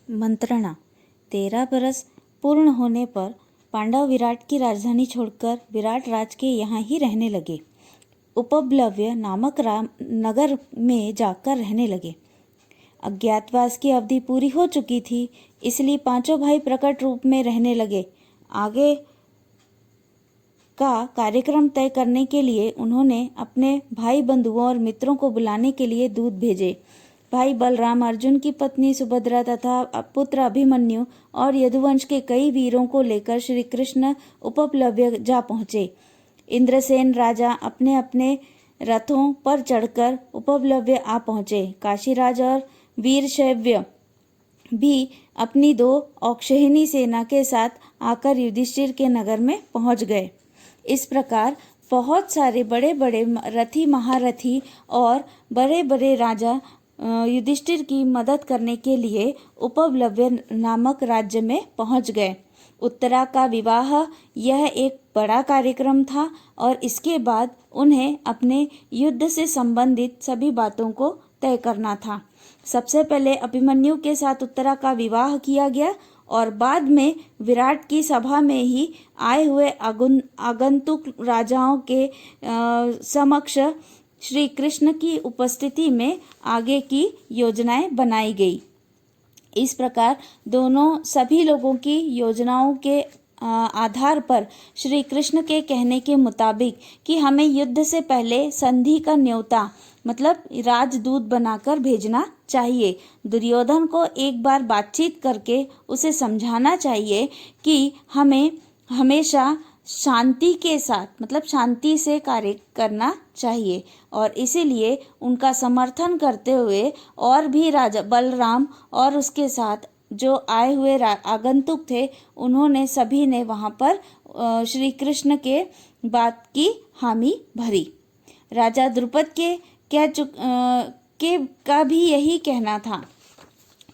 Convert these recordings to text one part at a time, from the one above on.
मंत्रणा। 13 बरस पूर्ण होने पर पांडव विराट की राजधानी छोड़कर विराट राज के यहाँ ही रहने लगे। उपप्लव्य नामक नगर में जाकर रहने लगे। अज्ञातवास की अवधि पूरी हो चुकी थी, इसलिए पांचों भाई प्रकट रूप में रहने लगे। आगे का कार्यक्रम तय करने के लिए उन्होंने अपने भाई बंधुओं और मित्रों को बुलाने के लिए दूत भेजे। भाई बलराम, अर्जुन की पत्नी सुभद्रा तथा पुत्र अभिमन्यु और यदुवंश के कई वीरों को लेकर श्री कृष्ण उपप्लव्य जा पहुंचे। इंद्रसेन राजा अपने अपने रथों पर चढ़कर उपप्लव्य आ पहुंचे। काशीराज और वीरशैव्य भी अपनी 2 औक्षहिणी सेना के साथ आकर युधिष्ठिर के नगर में पहुंच गए। इस प्रकार बहुत सारे बड़े बड़े रथी, महारथी और बड़े बड़े राजा युधिष्ठिर की मदद करने के लिए उपप्लव्य नामक राज्य में पहुंच गए। उत्तरा का विवाह यह एक बड़ा कार्यक्रम था और इसके बाद उन्हें अपने युद्ध से संबंधित सभी बातों को तय करना था। सबसे पहले अभिमन्यु के साथ उत्तरा का विवाह किया गया और बाद में विराट की सभा में ही आए हुए आगंतुक राजाओं के समक्ष श्री कृष्ण की उपस्थिति में आगे की योजनाएं बनाई गई। इस प्रकार सभी लोगों की योजनाओं के आधार पर श्री कृष्ण के कहने के मुताबिक कि हमें युद्ध से पहले संधि का न्योता मतलब राजदूत बनाकर भेजना चाहिए। दुर्योधन को एक बार बातचीत करके उसे समझाना चाहिए कि हमें हमेशा शांति के साथ मतलब शांति से कार्य करना चाहिए और इसीलिए उनका समर्थन करते हुए और भी राजा बलराम और उसके साथ जो आए हुए आगंतुक थे, उन्होंने सभी ने वहाँ पर श्री कृष्ण के बात की हामी भरी। राजा द्रुपद के का भी यही कहना था,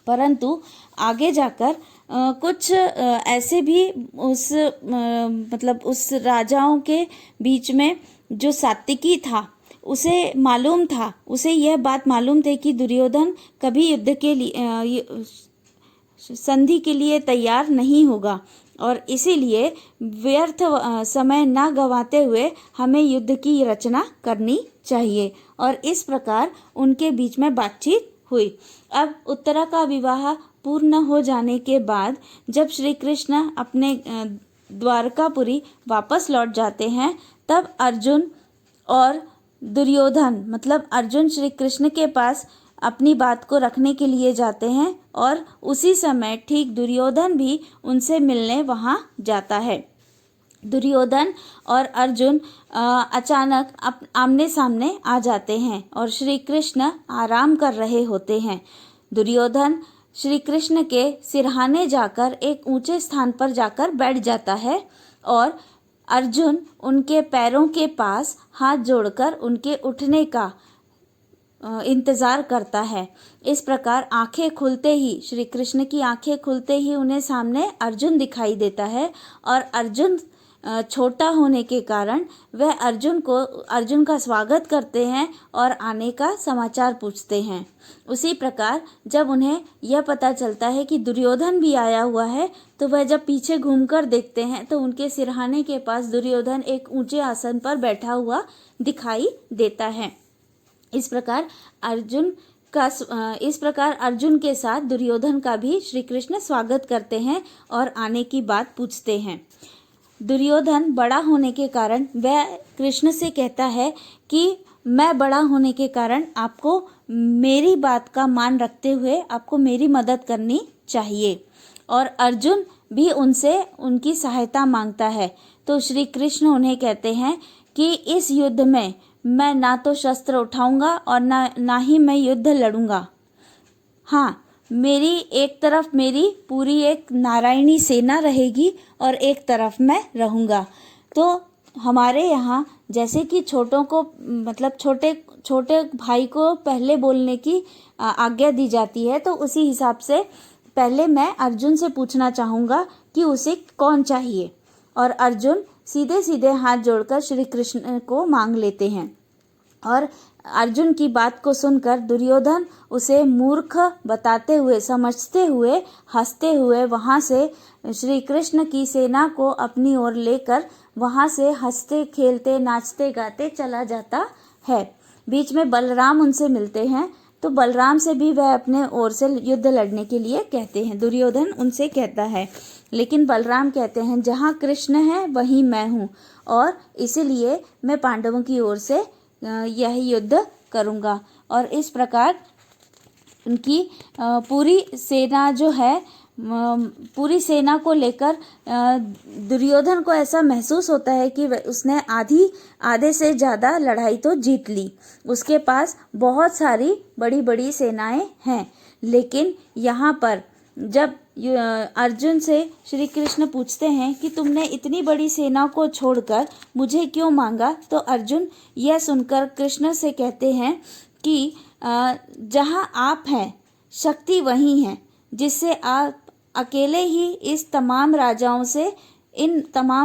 परंतु आगे जाकर कुछ ऐसे भी उस राजाओं के बीच में जो सात्विकी था उसे यह बात मालूम थी कि दुर्योधन कभी युद्ध के लिए संधि के लिए तैयार नहीं होगा और इसीलिए व्यर्थ समय न गंवाते हुए हमें युद्ध की रचना करनी चाहिए और इस प्रकार उनके बीच में बातचीत हुई। अब उत्तरा का विवाह पूर्ण हो जाने के बाद जब श्री कृष्ण अपने द्वारकापुरी वापस लौट जाते हैं, तब अर्जुन और दुर्योधन मतलब अर्जुन श्री कृष्ण के पास अपनी बात को रखने के लिए जाते हैं और उसी समय ठीक दुर्योधन भी उनसे मिलने वहाँ जाता है। दुर्योधन और अर्जुन अचानक आमने सामने आ जाते हैं और श्री कृष्ण आराम कर रहे होते हैं। दुर्योधन श्री कृष्ण के सिरहाने जाकर एक ऊंचे स्थान पर जाकर बैठ जाता है और अर्जुन उनके पैरों के पास हाथ जोड़कर उनके उठने का इंतज़ार करता है। इस प्रकार आंखें खुलते ही श्री कृष्ण की आंखें खुलते ही उन्हें सामने अर्जुन दिखाई देता है और अर्जुन छोटा होने के कारण वह अर्जुन का स्वागत करते हैं और आने का समाचार पूछते हैं। उसी प्रकार जब उन्हें यह पता चलता है कि दुर्योधन भी आया हुआ है, तो वह जब पीछे घूमकर देखते हैं तो उनके सिरहाने के पास दुर्योधन एक ऊंचे आसन पर बैठा हुआ दिखाई देता है। इस प्रकार अर्जुन के साथ दुर्योधन का भी श्री कृष्ण स्वागत करते हैं और आने की बात पूछते हैं। दुर्योधन बड़ा होने के कारण वह कृष्ण से कहता है कि मैं बड़ा होने के कारण आपको मेरी बात का मान रखते हुए आपको मेरी मदद करनी चाहिए और अर्जुन भी उनसे उनकी सहायता मांगता है। तो श्री कृष्ण उन्हें कहते हैं कि इस युद्ध में मैं ना तो शस्त्र उठाऊंगा और ना ही मैं युद्ध लड़ूंगा। हाँ, मेरी एक तरफ मेरी पूरी एक नारायणी सेना रहेगी और एक तरफ मैं रहूँगा। तो हमारे यहाँ जैसे कि छोटों को मतलब छोटे भाई को पहले बोलने की आज्ञा दी जाती है, तो उसी हिसाब से पहले मैं अर्जुन से पूछना चाहूँगा कि उसे कौन चाहिए और अर्जुन सीधे सीधे हाथ जोड़कर श्री कृष्ण को मांग लेते हैं और अर्जुन की बात को सुनकर दुर्योधन उसे मूर्ख बताते हुए, समझते हुए, हंसते हुए वहां से श्री कृष्ण की सेना को अपनी ओर लेकर वहां से हंसते खेलते नाचते गाते चला जाता है। बीच में बलराम उनसे मिलते हैं, तो बलराम से भी वह अपने ओर से युद्ध लड़ने के लिए कहते हैं। दुर्योधन उनसे कहता है, लेकिन बलराम कहते हैं जहाँ कृष्ण है वहीं मैं हूँ, और इसीलिए मैं पांडवों की ओर से यह युद्ध करूँगा। और इस प्रकार उनकी पूरी सेना जो है, पूरी सेना को लेकर दुर्योधन को ऐसा महसूस होता है कि उसने आधे से ज़्यादा लड़ाई तो जीत ली। उसके पास बहुत सारी बड़ी बड़ी सेनाएं हैं, लेकिन यहाँ पर जब अर्जुन से श्री कृष्ण पूछते हैं कि तुमने इतनी बड़ी सेना को छोड़कर मुझे क्यों मांगा, तो अर्जुन यह सुनकर कृष्ण से कहते हैं कि जहाँ आप हैं शक्ति वहीं है, जिससे आप अकेले ही इन तमाम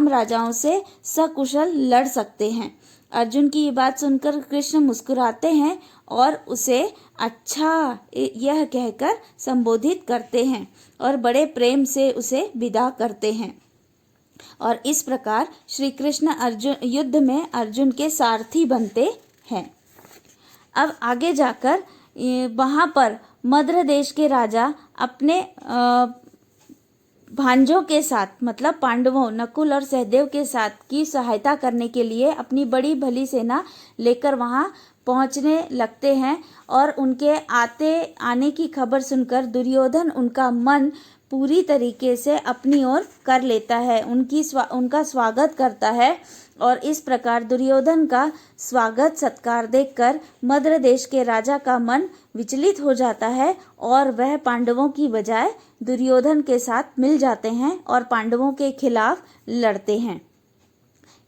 राजाओं से सकुशल लड़ सकते हैं। अर्जुन की ये बात सुनकर कृष्ण मुस्कुराते हैं और उसे अच्छा यह कहकर संबोधित करते हैं और बड़े प्रेम से उसे विदा करते हैं। और इस प्रकार श्री कृष्ण अर्जुन युद्ध में अर्जुन के सारथी बनते हैं। अब आगे जाकर वहाँ पर मद्र देश के राजा अपने भांजों के साथ, मतलब पांडवों नकुल और सहदेव के साथ की सहायता करने के लिए अपनी बड़ी भली सेना लेकर वहाँ पहुँचने लगते हैं। और उनके आने की खबर सुनकर दुर्योधन उनका मन पूरी तरीके से अपनी ओर कर लेता है, उनका स्वागत करता है। और इस प्रकार दुर्योधन का स्वागत सत्कार देखकर मद्र देश के राजा का मन विचलित हो जाता है और वह पांडवों की बजाय दुर्योधन के साथ मिल जाते हैं और पांडवों के खिलाफ लड़ते हैं।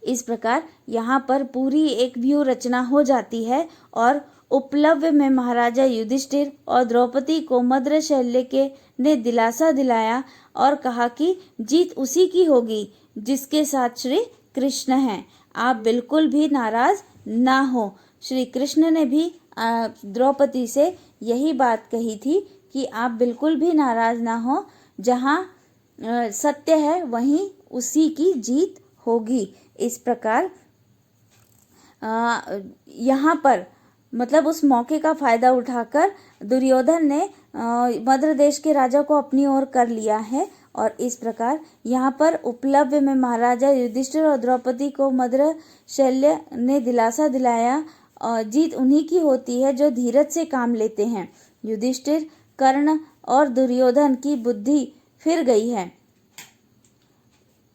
इस प्रकार यहाँ पर पूरी एक व्यूह रचना हो जाती है और उपलब्ध में महाराजा युधिष्ठिर और द्रौपदी को मद्र शल्य के ने दिलासा दिलाया और कहा कि जीत उसी की होगी जिसके साथ श्री कृष्ण हैं, आप बिल्कुल भी नाराज ना हो। श्री कृष्ण ने भी द्रौपदी से यही बात कही थी कि आप बिल्कुल भी नाराज ना हो, जहाँ सत्य है वहीं उसी की जीत होगी। इस प्रकार यहाँ पर मतलब उस मौके का फायदा उठाकर दुर्योधन ने मद्र देश के राजा को अपनी ओर कर लिया है। और इस प्रकार यहाँ पर उपलब्ध में महाराजा युधिष्ठिर और द्रौपदी को मद्र शल्य ने दिलासा दिलाया, जीत उन्हीं की होती है जो धीरज से काम लेते हैं। युधिष्ठिर, कर्ण और दुर्योधन की बुद्धि फिर गई है।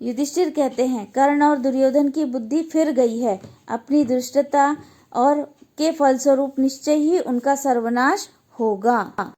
युधिष्ठिर कहते हैं कर्ण और दुर्योधन की बुद्धि फिर गई है, अपनी दुष्टता और के फलस्वरूप निश्चय ही उनका सर्वनाश होगा।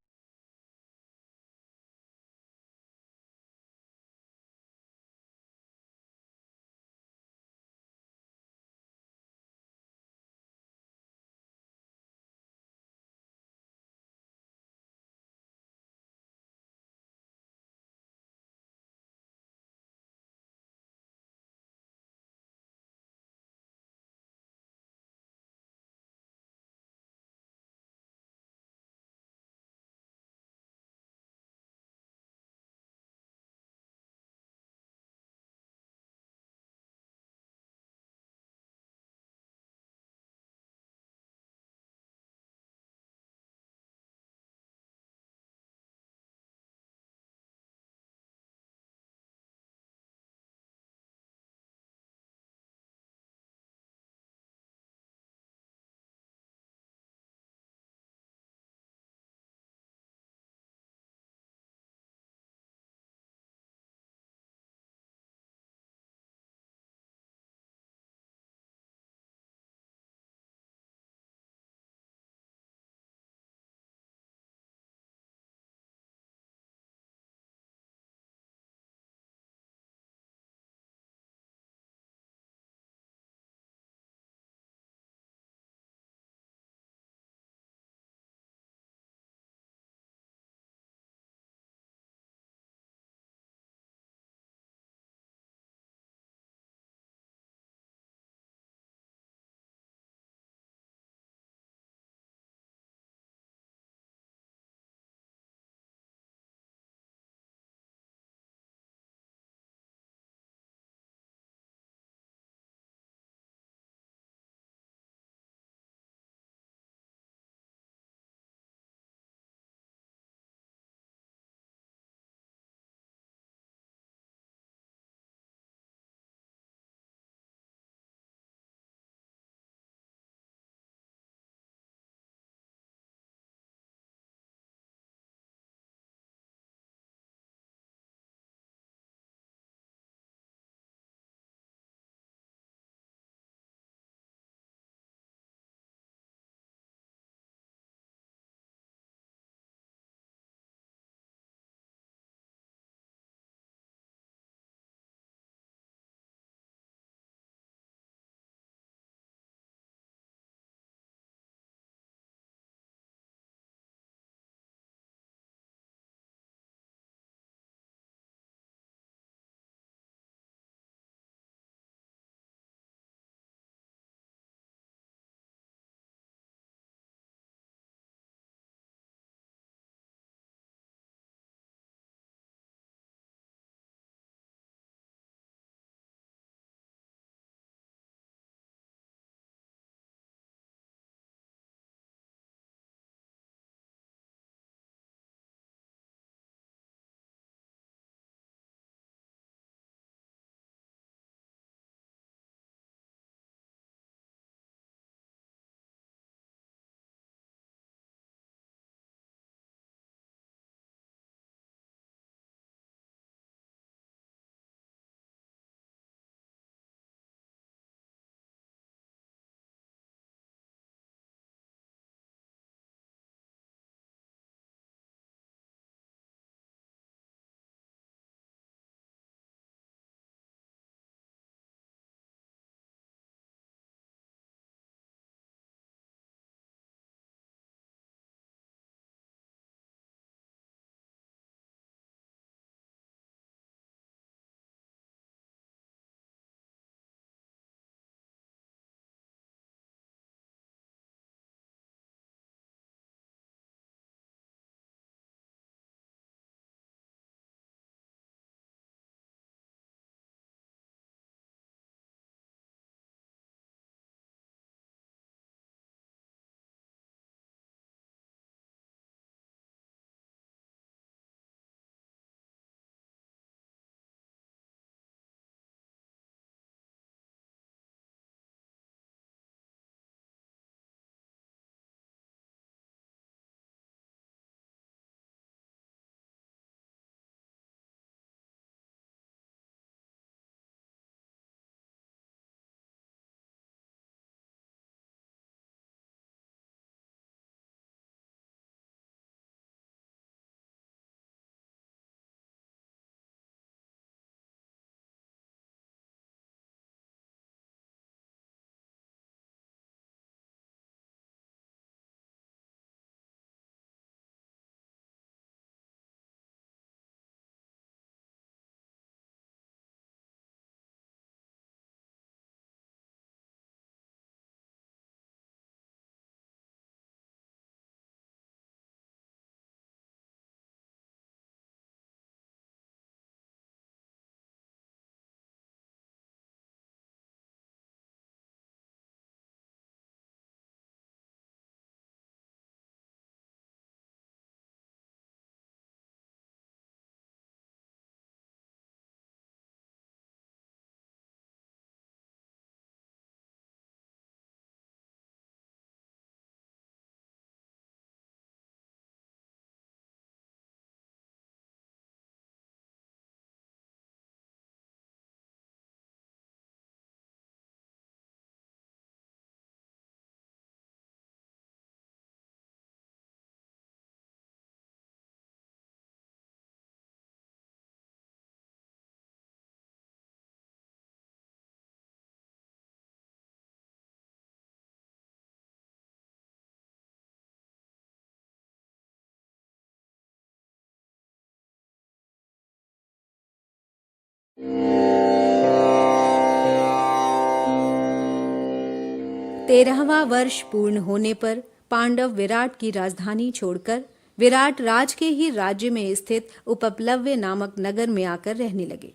तेरहवां वर्ष पूर्ण होने पर पांडव विराट की राजधानी छोड़कर विराट राज के ही राज्य में स्थित उपप्लव्य नामक नगर में आकर रहने लगे।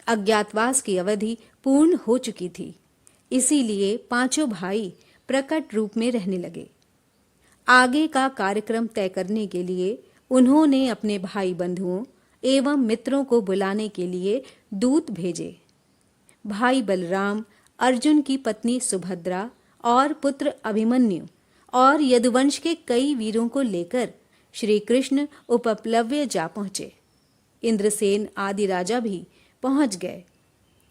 अज्ञातवास की अवधि पूर्ण हो चुकी थी, इसीलिए पांचों भाई प्रकट रूप में रहने लगे। आगे का कार्यक्रम तय करने के लिए उन्होंने अपने भाई बंधुओं एवं मित्रों को बुलाने के लिए दूत भेजे। भाई बलराम, अर्जुन की पत्नी सुभद्रा और पुत्र अभिमन्यु और यदुवंश के कई वीरों को लेकर श्री कृष्ण उपप्लव्य जा पहुंचे। इंद्रसेन आदि राजा भी पहुंच गए।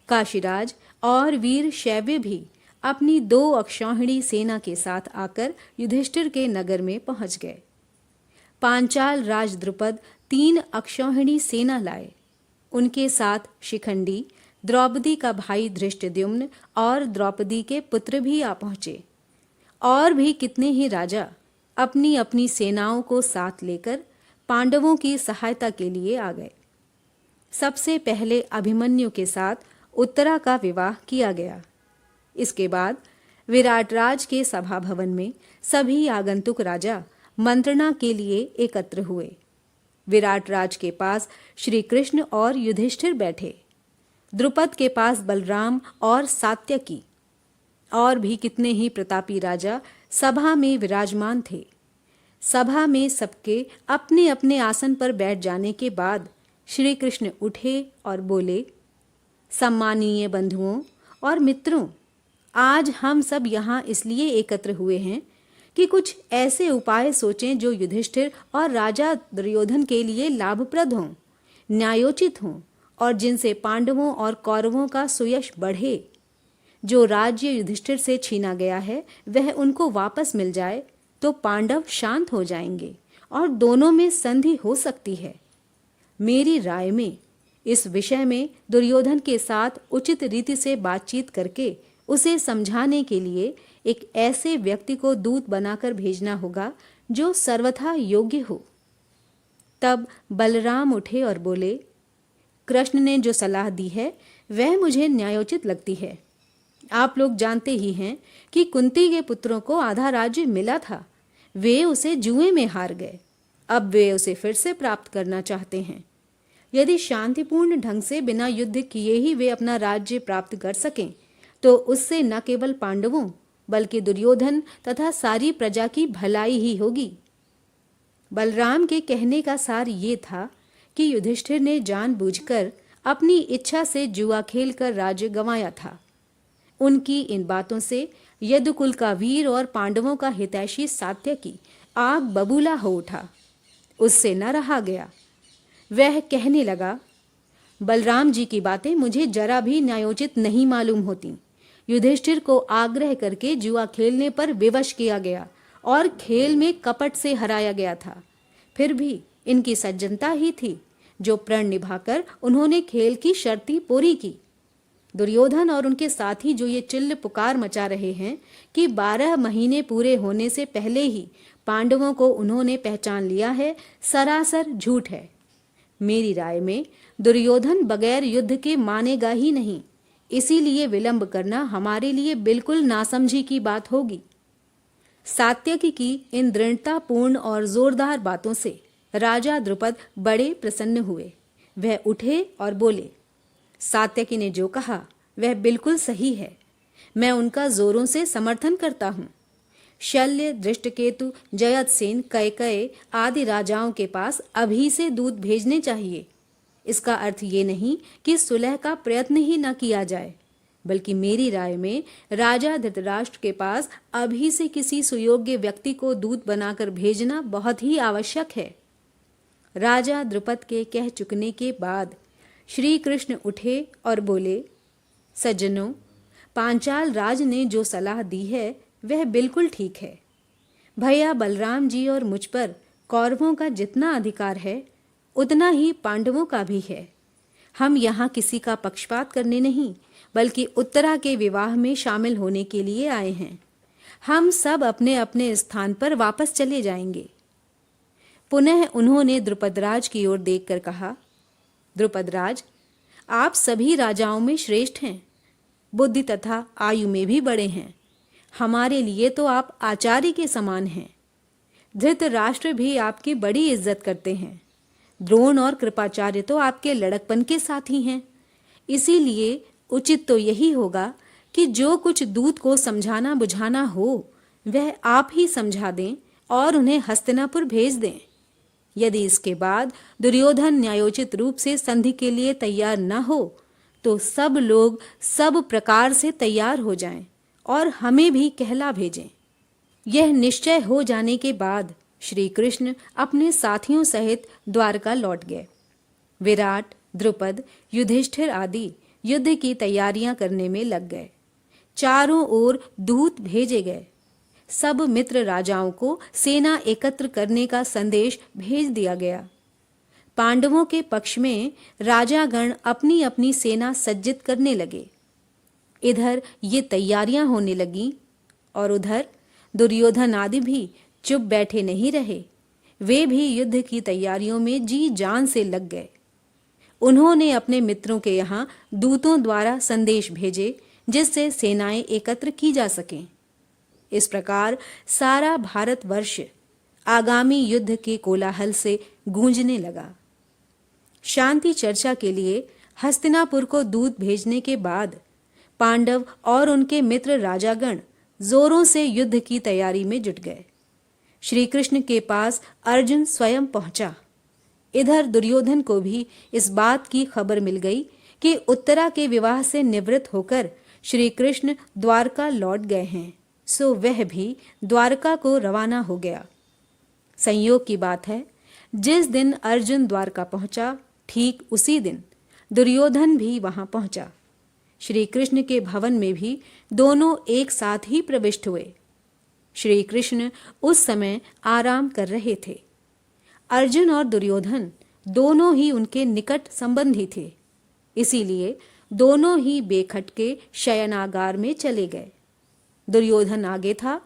काशीराज और वीर शैव्य भी अपनी 2 अक्षौहिणी सेना के साथ आकर युधिष्ठिर के नगर में पहुंच गए। पांचाल राज द्रुपद 3 अक्षौहिणी सेना लाए। उनके साथ शिखंडी, द्रौपदी का भाई धृष्टद्युम्न और द्रौपदी के पुत्र भी आ पहुंचे। और भी कितने ही राजा अपनी अपनी सेनाओं को साथ लेकर पांडवों की सहायता के लिए आ गए। सबसे पहले अभिमन्यु के साथ उत्तरा का विवाह किया गया। इसके बाद विराट राज के सभा भवन में सभी आगंतुक राजा मंत्रणा के लिए एकत्र हुए। विराट राज के पास श्री कृष्ण और युधिष्ठिर बैठे। द्रुपद के पास बलराम और सात्यकी और भी कितने ही प्रतापी राजा सभा में विराजमान थे। सभा में सबके अपने अपने आसन पर बैठ जाने के बाद श्री कृष्ण उठे और बोले, सम्मानीय बंधुओं और मित्रों, आज हम सब यहाँ इसलिए एकत्र हुए हैं कि कुछ ऐसे उपाय सोचें जो युधिष्ठिर और राजा दुर्योधन के लिए लाभप्रद हों, न्यायोचित हों और जिनसे पांडवों और कौरवों का सुयश बढ़े। जो राज्य युधिष्ठिर से छीना गया है वह उनको वापस मिल जाए तो पांडव शांत हो जाएंगे और दोनों में संधि हो सकती है। मेरी राय में इस विषय में दुर्योधन के साथ उचित रीति से बातचीत करके उसे समझाने के लिए एक ऐसे व्यक्ति को दूत बनाकर भेजना होगा जो सर्वथा योग्य हो। तब बलराम उठे और बोले, कृष्ण ने जो सलाह दी है वह मुझे न्यायोचित लगती है। आप लोग जानते ही हैं कि कुंती के पुत्रों को आधा राज्य मिला था। वे उसे जुए में हार गए। अब वे उसे फिर से प्राप्त करना चाहते हैं। यदि शांतिपूर्ण ढंग से बिना युद्ध किए ही वे अपना राज्य प्राप्त कर सकें तो उससे न केवल पांडवों बल्कि दुर्योधन तथा सारी प्रजा की भलाई ही होगी। बलराम के कहने का सार ये था कि युधिष्ठिर ने जानबूझकर अपनी इच्छा से जुआ खेलकर राज्य गंवाया था। उनकी इन बातों से यदुकुल का वीर और पांडवों का हितैषी सात्यकी आग बबूला हो उठा। उससे न रहा गया। वह कहने लगा, बलराम जी की बातें मुझे जरा भी न्यायोचित नहीं मालूम होती। युधिष्ठिर को आग्रह करके जुआ खेलने पर विवश किया गया और खेल में कपट से हराया गया था। फिर भी इनकी सज्जनता ही थी जो प्रण निभाकर उन्होंने खेल की शर्तें पूरी की। दुर्योधन और उनके साथी जो ये चिल्ल पुकार मचा रहे हैं कि 12 महीने पूरे होने से पहले ही पांडवों को उन्होंने पहचान लिया है, सरासर झूठ है। मेरी राय में दुर्योधन बगैर युद्ध के मानेगा ही नहीं, इसीलिए विलंब करना हमारे लिए बिल्कुल नासमझी की बात होगी। सात्यकी की इन दृढ़तापूर्ण और जोरदार बातों से राजा द्रुपद बड़े प्रसन्न हुए। वह उठे और बोले, सात्यकी ने जो कहा वह बिल्कुल सही है। मैं उनका जोरों से समर्थन करता हूँ। शल्य, दृष्टकेतु, जयद्रथ, कैकेयी आदि राजाओं के पास अभी से दूत भेजने चाहिए। इसका अर्थ ये नहीं कि सुलह का प्रयत्न ही न किया जाए, बल्कि मेरी राय में राजा धृतराष्ट्र के पास अभी से किसी सुयोग्य व्यक्ति को दूत बनाकर भेजना बहुत ही आवश्यक है। राजा द्रुपद के कह चुकने के बाद श्री कृष्ण उठे और बोले, सज्जनों, पांचाल राज ने जो सलाह दी है वह बिल्कुल ठीक है। भैया बलराम जी और मुझ पर कौरवों का जितना अधिकार है उतना ही पांडवों का भी है। हम यहाँ किसी का पक्षपात करने नहीं बल्कि उत्तरा के विवाह में शामिल होने के लिए आए हैं। हम सब अपने अपने स्थान पर वापस चले जाएंगे। पुनः उन्होंने द्रुपदराज की ओर देखकर कहा, द्रुपदराज, आप सभी राजाओं में श्रेष्ठ हैं, बुद्धि तथा आयु में भी बड़े हैं। हमारे लिए तो आप आचार्य के समान हैं। धृतराष्ट्र भी आपकी बड़ी इज्जत करते हैं। द्रोण और कृपाचार्य तो आपके लड़कपन के साथी हैं। इसीलिए उचित तो यही होगा कि जो कुछ दूत को समझाना बुझाना हो वह आप ही समझा दें और उन्हें हस्तिनापुर भेज दें। यदि इसके बाद दुर्योधन न्यायोचित रूप से संधि के लिए तैयार न हो तो सब लोग सब प्रकार से तैयार हो जाएं और हमें भी कहला भेजें। यह निश्चय हो जाने के बाद श्री कृष्ण अपने साथियों सहित द्वारका लौट गए। विराट, द्रुपद, युधिष्ठिर आदि युद्ध की तैयारियां करने में लग गए। चारों ओर दूत भेजे गए। सब मित्र राजाओं को सेना एकत्र करने का संदेश भेज दिया गया। पांडवों के पक्ष में राजागण अपनी अपनी सेना सज्जित करने लगे। इधर ये तैयारियां होने लगीं और उधर दुर्योधन आदि भी चुप बैठे नहीं रहे। वे भी युद्ध की तैयारियों में जी जान से लग गए। उन्होंने अपने मित्रों के यहाँ दूतों द्वारा संदेश भेजे जिससे सेनाएं एकत्र की जा सकें। इस प्रकार सारा भारतवर्ष आगामी युद्ध के कोलाहल से गूंजने लगा। शांति चर्चा के लिए हस्तिनापुर को दूत भेजने के बाद पांडव और उनके मित्र राजागण जोरों से युद्ध की तैयारी में जुट गए। श्री कृष्ण के पास अर्जुन स्वयं पहुंचा। इधर दुर्योधन को भी इस बात की खबर मिल गई कि उत्तरा के विवाह से निवृत्त होकर श्री कृष्ण द्वारका लौट गए हैं, सो वह भी द्वारका को रवाना हो गया। संयोग की बात है, जिस दिन अर्जुन द्वारका पहुंचा ठीक उसी दिन दुर्योधन भी वहां पहुंचा। श्री कृष्ण के भवन में भी दोनों एक साथ ही प्रविष्ट हुए। श्री कृष्ण उस समय आराम कर रहे थे। अर्जुन और दुर्योधन दोनों ही उनके निकट संबंधी थे, इसीलिए दोनों ही बेखटके शयनागार में चले गए। दुर्योधन आगे था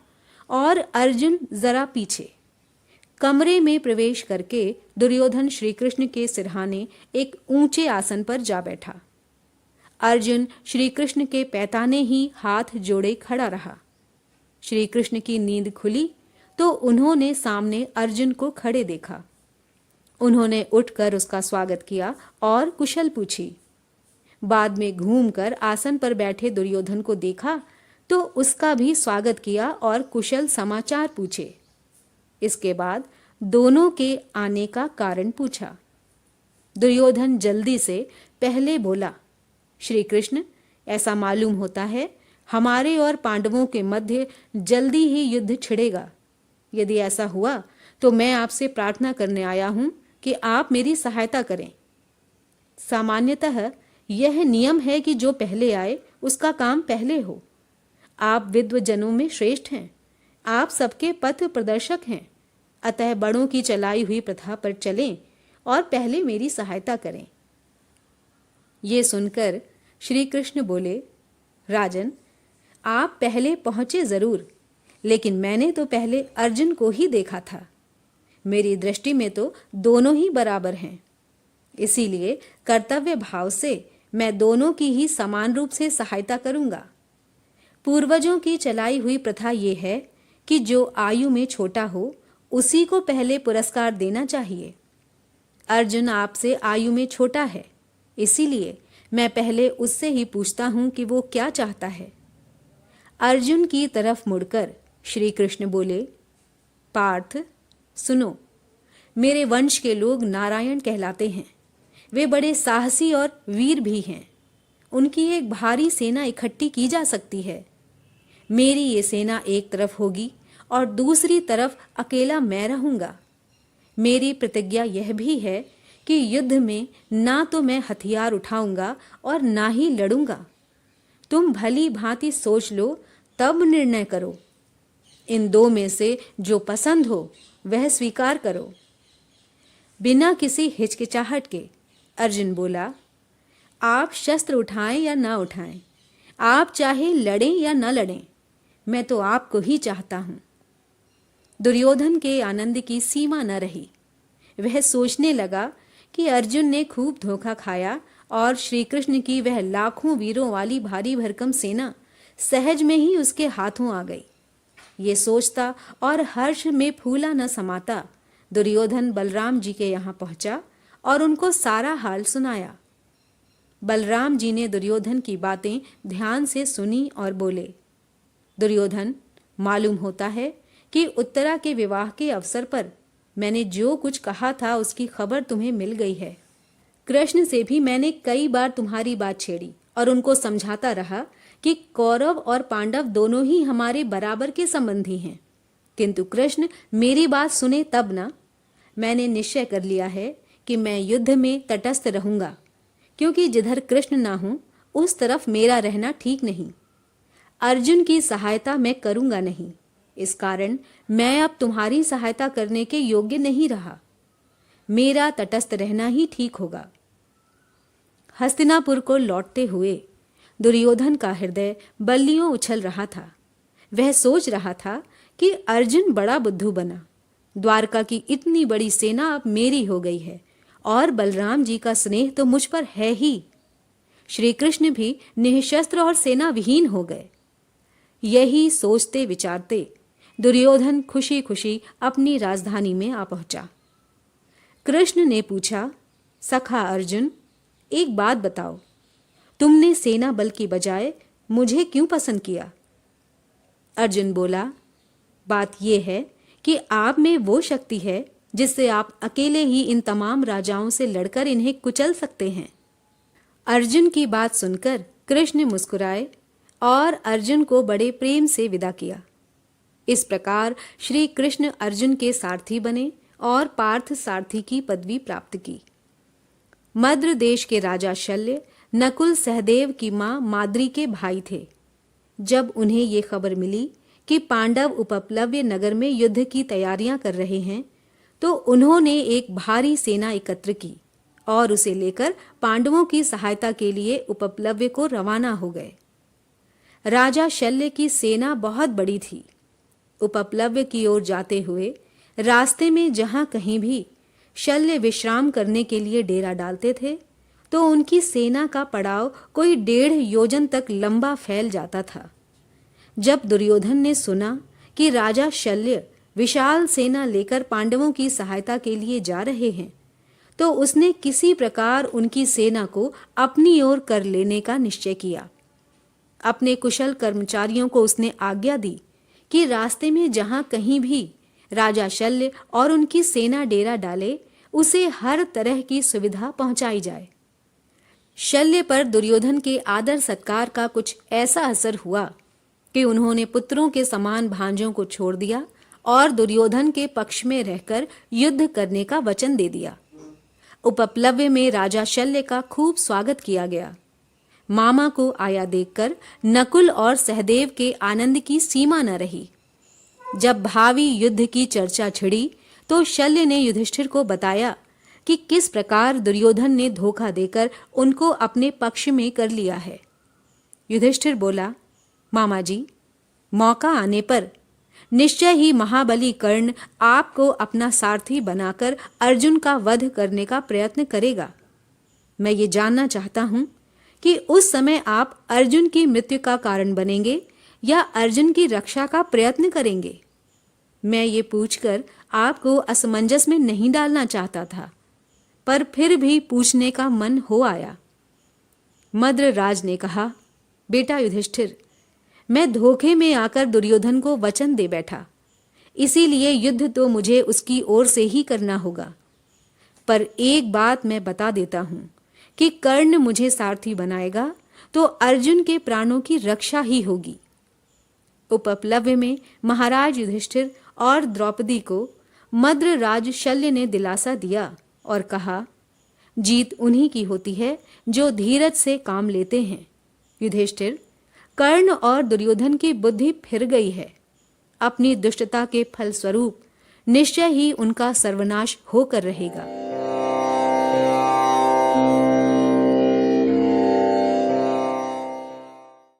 और अर्जुन जरा पीछे। कमरे में प्रवेश करके दुर्योधन श्री कृष्ण के सिरहाने एक ऊंचे आसन पर जा बैठा। अर्जुन श्री कृष्ण के पैताने ही हाथ जोड़े खड़ा रहा। श्री कृष्ण की नींद खुली तो उन्होंने सामने अर्जुन को खड़े देखा। उन्होंने उठकर उसका स्वागत किया और कुशल पूछी। बाद में घूमकर आसन पर बैठे दुर्योधन को देखा तो उसका भी स्वागत किया और कुशल समाचार पूछे। इसके बाद दोनों के आने का कारण पूछा। दुर्योधन जल्दी से पहले बोला, श्री कृष्ण, ऐसा मालूम होता है हमारे और पांडवों के मध्य जल्दी ही युद्ध छिड़ेगा। यदि ऐसा हुआ तो मैं आपसे प्रार्थना करने आया हूं कि आप मेरी सहायता करें। सामान्यतः यह नियम है कि जो पहले आए उसका काम पहले हो। आप विद्वजनों में श्रेष्ठ हैं, आप सबके पथ प्रदर्शक हैं, अतः बड़ों की चलाई हुई प्रथा पर चलें और पहले मेरी सहायता करें। ये सुनकर श्री कृष्ण बोले, राजन, आप पहले पहुंचे जरूर, लेकिन मैंने तो पहले अर्जुन को ही देखा था। मेरी दृष्टि में तो दोनों ही बराबर हैं। इसीलिए कर्तव्य भाव से मैं दोनों की ही समान रूप से सहायता करूंगा। पूर्वजों की चलाई हुई प्रथा ये है कि जो आयु में छोटा हो उसी को पहले पुरस्कार देना चाहिए। अर्जुन आपसे आयु में छोटा है, इसीलिए मैं पहले उससे ही पूछता हूं कि वो क्या चाहता है। अर्जुन की तरफ मुड़कर श्री कृष्ण बोले, पार्थ, सुनो, मेरे वंश के लोग नारायण कहलाते हैं। वे बड़े साहसी और वीर भी हैं। उनकी एक भारी सेना इकट्ठी की जा सकती है। मेरी ये सेना एक तरफ होगी और दूसरी तरफ अकेला मैं रहूंगा। मेरी प्रतिज्ञा यह भी है कि युद्ध में ना तो मैं हथियार उठाऊंगा और ना ही लड़ूंगा। तुम भली भांति सोच लो, तब निर्णय करो। इन दो में से जो पसंद हो वह स्वीकार करो। बिना किसी हिचकिचाहट के अर्जुन बोला, आप शस्त्र उठाएं या ना उठाएं, आप चाहे लड़ें या न लड़ें, मैं तो आपको ही चाहता हूं। दुर्योधन के आनंद की सीमा न रही। वह सोचने लगा कि अर्जुन ने खूब धोखा खाया और श्री कृष्ण की वह लाखों वीरों वाली भारी भरकम सेना सहज में ही उसके हाथों आ गई। ये सोचता और हर्ष में फूला न समाता दुर्योधन बलराम जी के यहाँ पहुंचा और उनको सारा हाल सुनाया। बलराम जी ने दुर्योधन की बातें ध्यान से सुनी और बोले, दुर्योधन, मालूम होता है कि उत्तरा के विवाह के अवसर पर मैंने जो कुछ कहा था उसकी खबर तुम्हें मिल गई है। कृष्ण से भी मैंने कई बार तुम्हारी बात छेड़ी और उनको समझाता रहा कि कौरव और पांडव दोनों ही हमारे बराबर के संबंधी हैं, किंतु कृष्ण मेरी बात सुने तब ना। मैंने निश्चय कर लिया है कि मैं युद्ध में तटस्थ रहूंगा, क्योंकि जिधर कृष्ण ना हूं उस तरफ मेरा रहना ठीक नहीं। अर्जुन की सहायता मैं करूंगा नहीं, इस कारण मैं अब तुम्हारी सहायता करने के योग्य नहीं रहा। मेरा तटस्थ रहना ही ठीक होगा। हस्तिनापुर को लौटते हुए दुर्योधन का हृदय बल्लियों उछल रहा था। वह सोच रहा था कि अर्जुन बड़ा बुद्धू बना। द्वारका की इतनी बड़ी सेना अब मेरी हो गई है और बलराम जी का स्नेह तो मुझ पर है ही। श्री कृष्ण भी निःशस्त्र और सेना विहीन हो गए। यही सोचते विचारते दुर्योधन खुशी खुशी अपनी राजधानी में आ पहुंचा। कृष्ण ने पूछा, सखा अर्जुन, एक बात बताओ, तुमने सेना बल की बजाय मुझे क्यों पसंद किया? अर्जुन बोला, बात यह है कि आप में वो शक्ति है जिससे आप अकेले ही इन तमाम राजाओं से लड़कर इन्हें कुचल सकते हैं। अर्जुन की बात सुनकर कृष्ण मुस्कुराए और अर्जुन को बड़े प्रेम से विदा किया। इस प्रकार श्री कृष्ण अर्जुन के सारथी बने और पार्थ सारथी की पदवी प्राप्त की। मद्र देश के राजा शल्य नकुल सहदेव की मां माद्री के भाई थे। जब उन्हें ये खबर मिली कि पांडव उपप्लव्य नगर में युद्ध की तैयारियां कर रहे हैं, तो उन्होंने एक भारी सेना एकत्र की और उसे लेकर पांडवों की सहायता के लिए उपप्लव्य को रवाना हो गए। राजा शल्य की सेना बहुत बड़ी थी। उपप्लव्य की ओर जाते हुए रास्ते में जहां कहीं भी शल्य विश्राम करने के लिए डेरा डालते थे, तो उनकी सेना का पड़ाव कोई 1.5 योजन तक लंबा फैल जाता था। जब दुर्योधन ने सुना कि राजा शल्य विशाल सेना लेकर पांडवों की सहायता के लिए जा रहे हैं, तो उसने किसी प्रकार उनकी सेना को अपनी ओर कर लेने का निश्चय किया। अपने कुशल कर्मचारियों को उसने आज्ञा दी कि रास्ते में जहां कहीं भी राजा शल्य और उनकी सेना डेरा डाले, उसे हर तरह की सुविधा पहुंचाई जाए। शल्य पर दुर्योधन के आदर सत्कार का कुछ ऐसा असर हुआ कि उन्होंने पुत्रों के समान भांजों को छोड़ दिया और दुर्योधन के पक्ष में रहकर युद्ध करने का वचन दे दिया। उपप्लव्य में राजा शल्य का खूब स्वागत किया गया। मामा को आया देखकर नकुल और सहदेव के आनंद की सीमा न रही। जब भावी युद्ध की चर्चा छिड़ी, तो शल्य ने युधिष्ठिर को बताया कि किस प्रकार दुर्योधन ने धोखा देकर उनको अपने पक्ष में कर लिया है। युधिष्ठिर बोला, मामा जी, मौका आने पर निश्चय ही महाबली कर्ण आपको अपना सारथी बनाकर अर्जुन का वध करने का प्रयत्न करेगा। मैं ये जानना चाहता हूं कि उस समय आप अर्जुन की मृत्यु का कारण बनेंगे या अर्जुन की रक्षा का प्रयत्न करेंगे। मैं ये पूछकर आपको असमंजस में नहीं डालना चाहता था, पर फिर भी पूछने का मन हो आया। मद्रराज ने कहा, बेटा युधिष्ठिर, मैं धोखे में आकर दुर्योधन को वचन दे बैठा, इसीलिए युद्ध तो मुझे उसकी ओर से ही करना होगा। पर एक बात मैं बता देता हूं कि कर्ण मुझे सारथी बनाएगा तो अर्जुन के प्राणों की रक्षा ही होगी। उपप्लव्य में महाराज युधिष्ठिर और द्रौपदी को मद्रराज शल्य ने दिलासा दिया और कहा, जीत उन्हीं की होती है जो धीरज से काम लेते हैं। युधिष्ठिर, कर्ण और दुर्योधन की बुद्धि फिर गई है। अपनी दुष्टता के फलस्वरूप निश्चय ही उनका सर्वनाश होकर रहेगा।